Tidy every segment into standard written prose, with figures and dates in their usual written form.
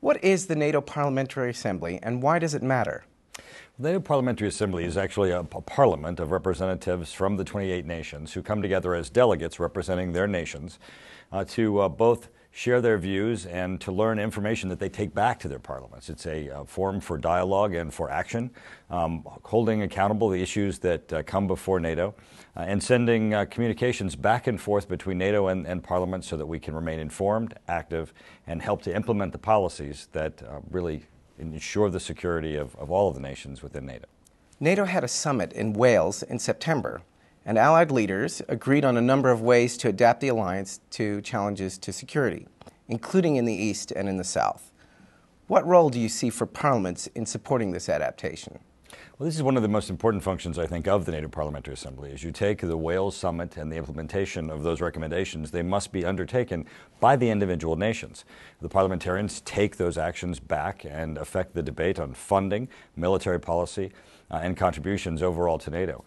What is the NATO Parliamentary Assembly and why does it matter? The NATO Parliamentary Assembly is actually a parliament of representatives from the 28 nations who come together as delegates representing their nations to both share their views and to learn information that they take back to their parliaments. It's a forum for dialogue and for action, holding accountable the issues that come before NATO and sending communications back and forth between NATO and Parliament so that we can remain informed, active, and help to implement the policies that really ensure the security of all of the nations within NATO. NATO had a summit in Wales in September, and Allied leaders agreed on a number of ways to adapt the alliance to challenges to security, including in the East and in the South. What role do you see for parliaments in supporting this adaptation? Well, this is one of the most important functions, I think, of the NATO Parliamentary Assembly. As you take the Wales Summit and the implementation of those recommendations, they must be undertaken by the individual nations. The parliamentarians take those actions back and affect the debate on funding, military policy, and contributions overall to NATO.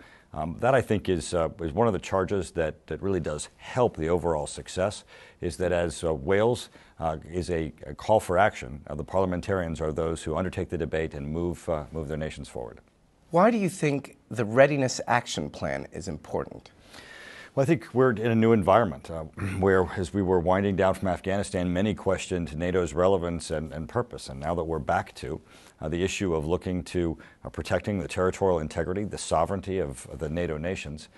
That, I think, is one of the charges that really does help the overall success, is that as Wales is a call for action, the parliamentarians are those who undertake the debate and move their nations forward. Why do you think the Readiness Action Plan is important? Well, I think we're in a new environment where, as we were winding down from Afghanistan, many questioned NATO's relevance and purpose. And now that we're back to the issue of looking to protecting the territorial integrity, the sovereignty of the NATO nations,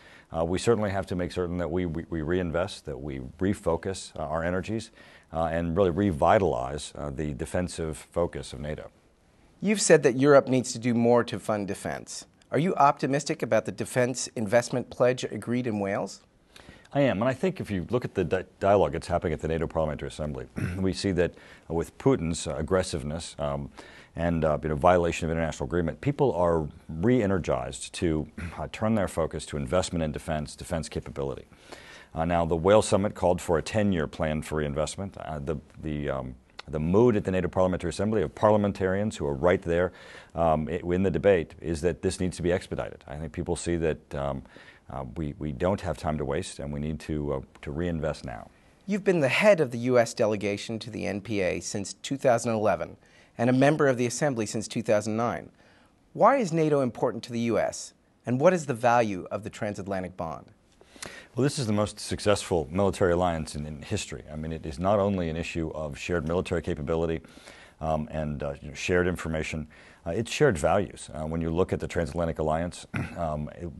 we certainly have to make certain that we reinvest, that we refocus our energies, and really revitalize the defensive focus of NATO. You've said that Europe needs to do more to fund defense. Are you optimistic about the defense investment pledge agreed in Wales? I am, and I think if you look at the dialogue that's happening at the NATO Parliamentary Assembly, we see that with Putin's aggressiveness and violation of international agreement, people are re-energized to turn their focus to investment in defense capability. Now, the Wales Summit called for a 10-year plan for reinvestment. The mood at the NATO Parliamentary Assembly of parliamentarians who are right there in the debate is that this needs to be expedited. I think people see that we don't have time to waste and we need to reinvest now. You've been the head of the U.S. delegation to the NPA since 2011 and a member of the Assembly since 2009. Why is NATO important to the U.S. and what is the value of the transatlantic bond? Well, this is the most successful military alliance in history. I mean, it is not only an issue of shared military capability and shared information, it's shared values. When you look at the transatlantic alliance,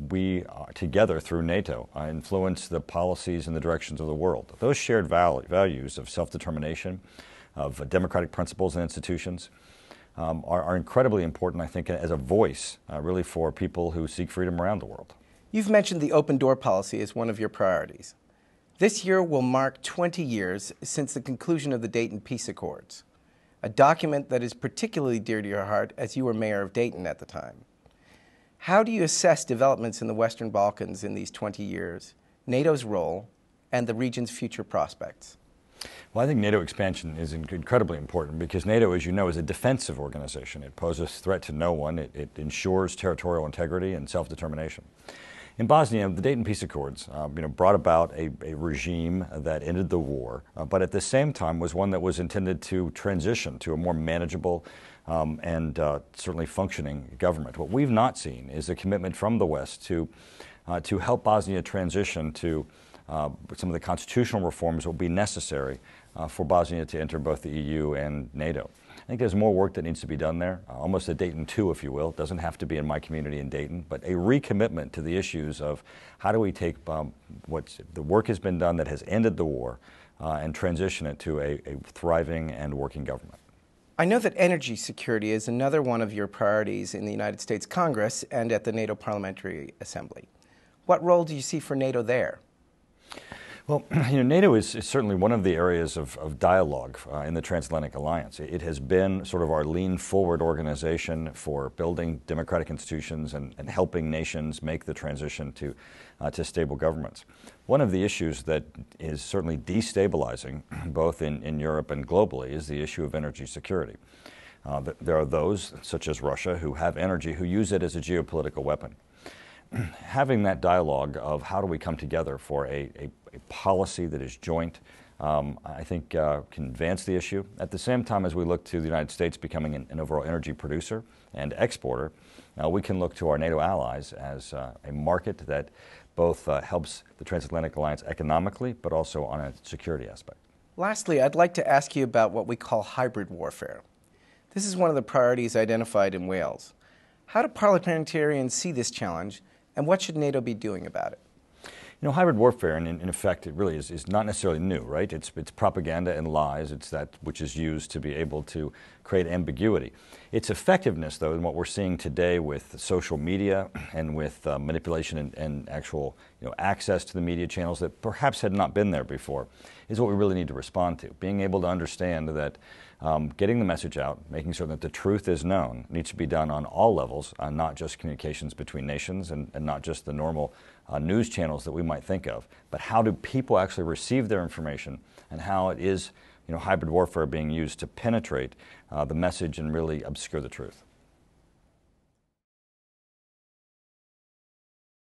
we together through NATO influence the policies and the directions of the world. Those shared values of self-determination, of democratic principles and institutions are incredibly important, I think, as a voice really for people who seek freedom around the world. You've mentioned the open door policy as one of your priorities. This year will mark 20 years since the conclusion of the Dayton Peace Accords, a document that is particularly dear to your heart as you were mayor of Dayton at the time. How do you assess developments in the Western Balkans in these 20 years, NATO's role, and the region's future prospects? Well, I think NATO expansion is incredibly important because NATO, as you know, is a defensive organization. It poses threat to no one. It ensures territorial integrity and self-determination. In Bosnia, the Dayton Peace Accords brought about a regime that ended the war, but at the same time was one that was intended to transition to a more manageable and certainly functioning government. What we've not seen is a commitment from the West to help Bosnia transition to some of the constitutional reforms that will be necessary for Bosnia to enter both the EU and NATO. I think there's more work that needs to be done there, almost a Dayton 2, if you will. It doesn't have to be in my community in Dayton, but a recommitment to the issues of how do we take what the work has been done that has ended the war and transition it to a thriving and working government. I know that energy security is another one of your priorities in the United States Congress and at the NATO Parliamentary Assembly. What role do you see for NATO there? Well, NATO is certainly one of the areas of dialogue in the transatlantic alliance. It has been sort of our lean forward organization for building democratic institutions and helping nations make the transition to stable governments. One of the issues that is certainly destabilizing both in Europe and globally is the issue of energy security. There are those, such as Russia, who have energy, who use it as a geopolitical weapon. Having that dialogue of how do we come together for a policy that is joint, I think can advance the issue. At the same time as we look to the United States becoming an overall energy producer and exporter, we can look to our NATO allies as a market that both helps the transatlantic alliance economically, but also on a security aspect. Lastly, I'd like to ask you about what we call hybrid warfare. This is one of the priorities identified in Wales. How do parliamentarians see this challenge, and what should NATO be doing about it? You know, hybrid warfare, in effect, it really is not necessarily new, right? It's propaganda and lies. It's that which is used to be able to create ambiguity. Its effectiveness, though, in what we're seeing today with social media and with manipulation and actual access to the media channels that perhaps had not been there before, is what we really need to respond to. Being able to understand that getting the message out, making certain that the truth is known, needs to be done on all levels, not just communications between nations and not just the normal news channels that we might think of, but how do people actually receive their information, and how it is hybrid warfare being used to penetrate the message and really obscure the truth.